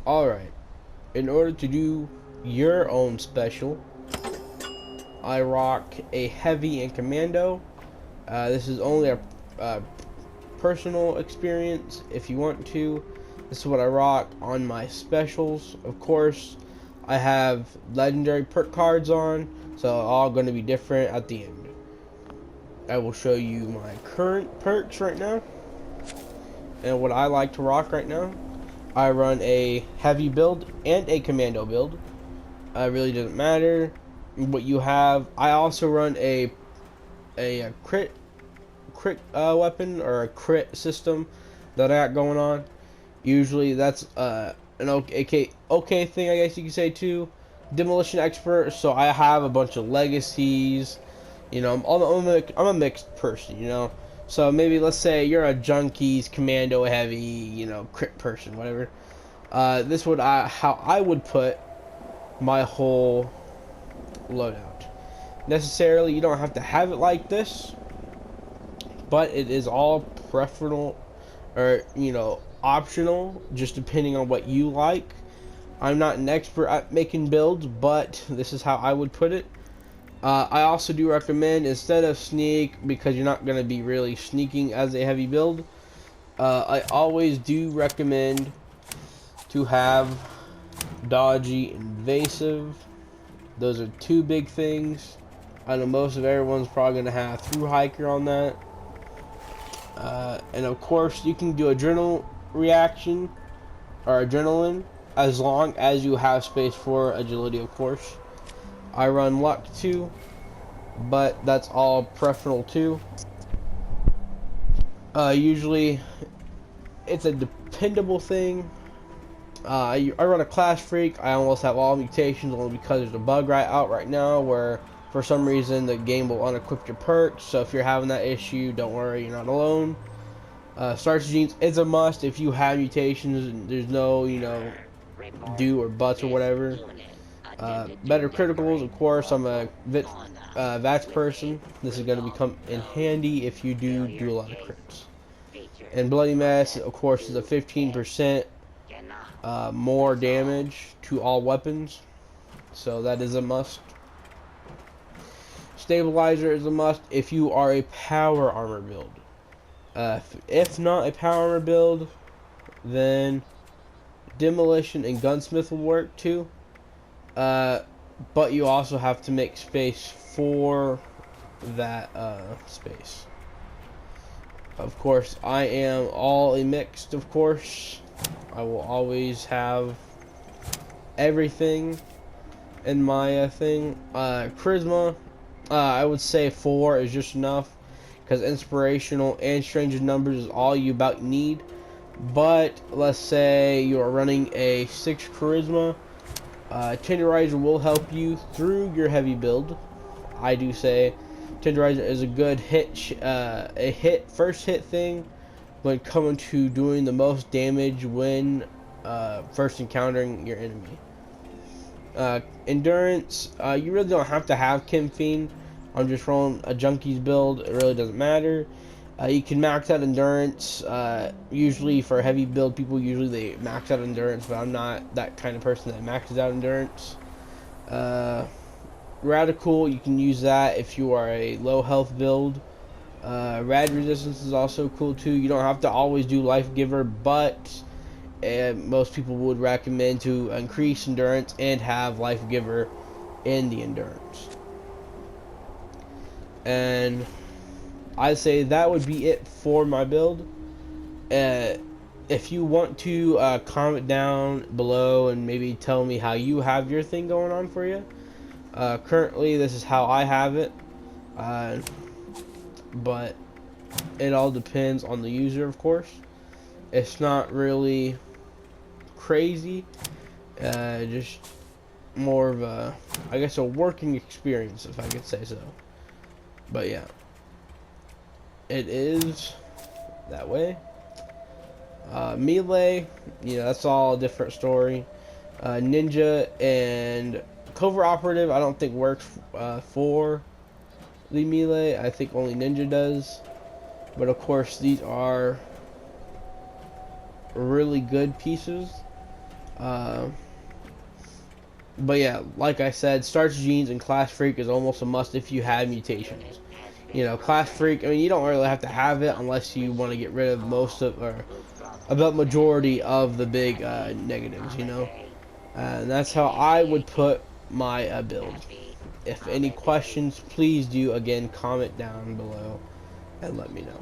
Alright, in order to do your own special, I rock a heavy and commando. This is only a personal experience. If you want to, this is what I rock on my specials. Of course, I have legendary perk cards on, so all going to be different at the end. I will show you my current perks right now and what I like to rock right now. I run a heavy build and a commando build. It really doesn't matter what you have. I also run a crit weapon or a crit system that I got going on. Usually that's an okay thing, I guess you could say too. Demolition expert, so I have a bunch of legacies. You know, I'm a mixed person, you know. So maybe let's say you're a junkies, commando heavy, you know, crit person, whatever. This would how I would put my whole loadout. Necessarily, you don't have to have it like this, but it is all preferable, or you know, optional, just depending on what you like. I'm not an expert at making builds, but this is how I would put it. I also do recommend, instead of sneak, because you're not going to be really sneaking as a heavy build, I always do recommend to have dodgy, invasive. Those are two big things. I know most of everyone's probably going to have through hiker on that. And of course, you can do adrenal reaction or adrenaline as long as you have space for agility, of course. I run luck too, but that's all preferable too. Usually, it's a dependable thing. I run a class freak. I almost have all mutations only because there's a bug out right now where for some reason the game will unequip your perks. So if you're having that issue, don't worry, you're not alone. Starch genes is a must if you have mutations and there's no, you know, do or buts or whatever. Better criticals, of course. I'm a VATS person. This is going to become in handy if you do a lot of crits. And Bloody Mess, of course, is a 15% more damage to all weapons. So that is a must. Stabilizer is a must if you are a power armor build. If not a power armor build, then demolition and gunsmith will work too. But you also have to make space for that space. Of course, I am all a mixed, of course. I will always have everything in my thing. Charisma, I would say 4 is just enough, because inspirational and strange numbers is all you about need. But let's say you're running a 6 charisma, Tenderizer will help you through your heavy build. I do say Tenderizer is a good first hit thing when coming to doing the most damage when first encountering your enemy. Endurance, you really don't have to have Chem Fiend. I'm just rolling a Junkies build. It really doesn't matter. You can max out endurance. Usually for heavy build people, usually they max out endurance, but I'm not that kind of person that maxes out endurance. Radical, you can use that if you are a low health build. Rad resistance is also cool too. You don't have to always do life giver, but most people would recommend to increase endurance and have life giver in the endurance. And I'd say that would be it for my build. If you want to comment down below and maybe tell me how you have your thing going on for you. Currently, this is how I have it. But it all depends on the user, of course. It's not really crazy. Just more of a, I guess, a working experience, if I could say so. But yeah. It is that way. Melee, you know, that's all a different story. Ninja and Covert Operative, I don't think works for the melee. I think only Ninja does. But of course, these are really good pieces. Uh, but yeah, like I said, Starch Genes and Class Freak is almost a must if you have mutations. You know, Class Freak, I mean, you don't really have to have it unless you want to get rid of most of, or about majority of the big negatives, you know. And that's how I would put my build. If any questions, please do, again, comment down below and let me know.